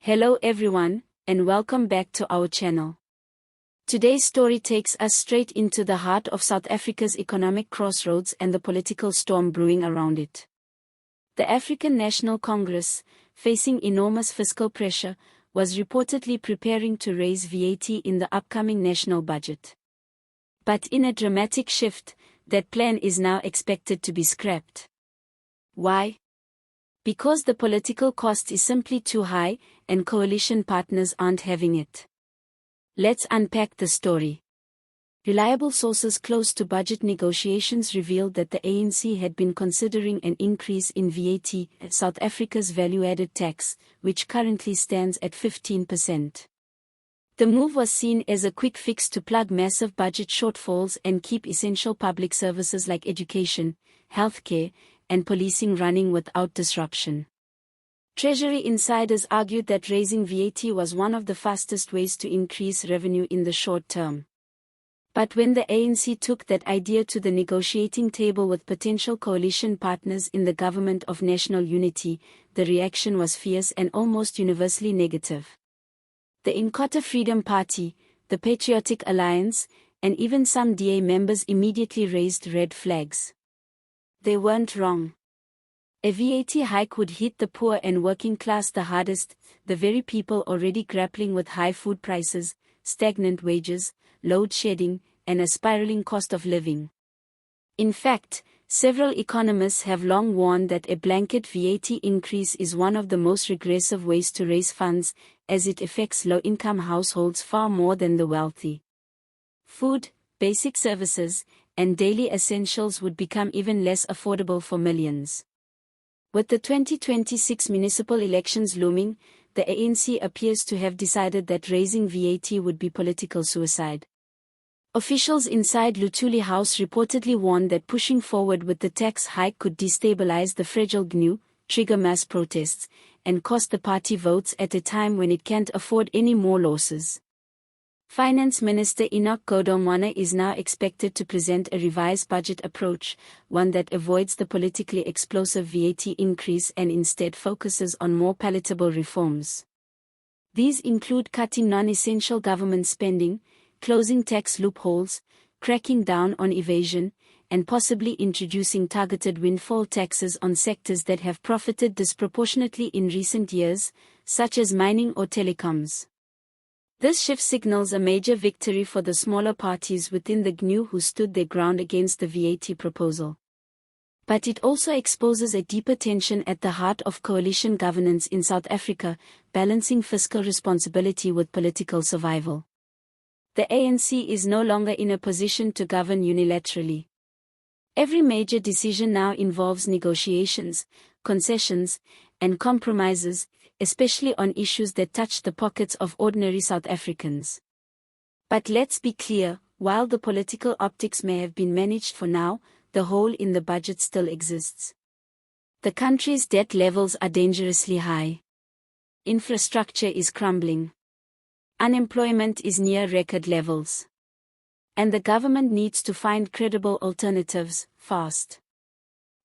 Hello everyone, and welcome back to our channel. Today's story takes us straight into the heart of South Africa's economic crossroads and the political storm brewing around it. The African National Congress, facing enormous fiscal pressure, was reportedly preparing to raise VAT in the upcoming national budget. But in a dramatic shift, that plan is now expected to be scrapped. Why? Because the political cost is simply too high, and coalition partners aren't having it. Let's unpack the story. Reliable sources close to budget negotiations revealed that the ANC had been considering an increase in VAT, South Africa's value-added tax, which currently stands at 15%. The move was seen as a quick fix to plug massive budget shortfalls and keep essential public services like education, healthcare, and policing running without disruption. Treasury insiders argued that raising VAT was one of the fastest ways to increase revenue in the short term. But when the ANC took that idea to the negotiating table with potential coalition partners in the Government of National Unity, the reaction was fierce and almost universally negative. The Inkatha Freedom Party, the Patriotic Alliance, and even some DA members immediately raised red flags. They weren't wrong. A VAT hike would hit the poor and working class the hardest, the very people already grappling with high food prices, stagnant wages, load shedding, and a spiraling cost of living. In fact, several economists have long warned that a blanket VAT increase is one of the most regressive ways to raise funds, as it affects low-income households far more than the wealthy. Food, basic services, and daily essentials would become even less affordable for millions. With the 2026 municipal elections looming, the ANC appears to have decided that raising VAT would be political suicide. Officials inside Luthuli House reportedly warned that pushing forward with the tax hike could destabilize the fragile GNU, trigger mass protests, and cost the party votes at a time when it can't afford any more losses. Finance Minister Enoch Godongwana is now expected to present a revised budget approach, one that avoids the politically explosive VAT increase and instead focuses on more palatable reforms. These include cutting non-essential government spending, closing tax loopholes, cracking down on evasion, and possibly introducing targeted windfall taxes on sectors that have profited disproportionately in recent years, such as mining or telecoms. This shift signals a major victory for the smaller parties within the GNU who stood their ground against the VAT proposal. But it also exposes a deeper tension at the heart of coalition governance in South Africa, balancing fiscal responsibility with political survival. The ANC is no longer in a position to govern unilaterally. Every major decision now involves negotiations, concessions, and compromises, especially on issues that touch the pockets of ordinary South Africans. But let's be clear, while the political optics may have been managed for now, the hole in the budget still exists. The country's debt levels are dangerously high. Infrastructure is crumbling. Unemployment is near record levels. And the government needs to find credible alternatives, fast.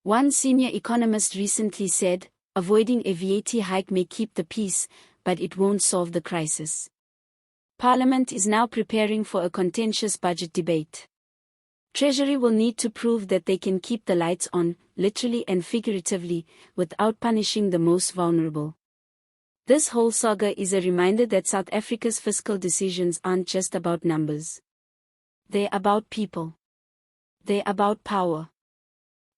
One senior economist recently said, avoiding a VAT hike may keep the peace, but it won't solve the crisis. Parliament is now preparing for a contentious budget debate. Treasury will need to prove that they can keep the lights on, literally and figuratively, without punishing the most vulnerable. This whole saga is a reminder that South Africa's fiscal decisions aren't just about numbers. They're about people. They're about power.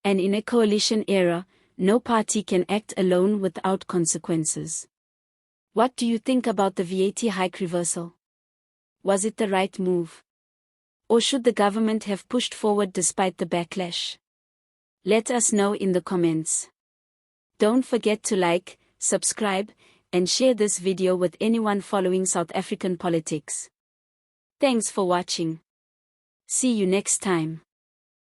And in a coalition era, no party can act alone without consequences. What do you think about the VAT hike reversal? Was it the right move? Or should the government have pushed forward despite the backlash? Let us know in the comments. Don't forget to like, subscribe, and share this video with anyone following South African politics. Thanks for watching. See you next time.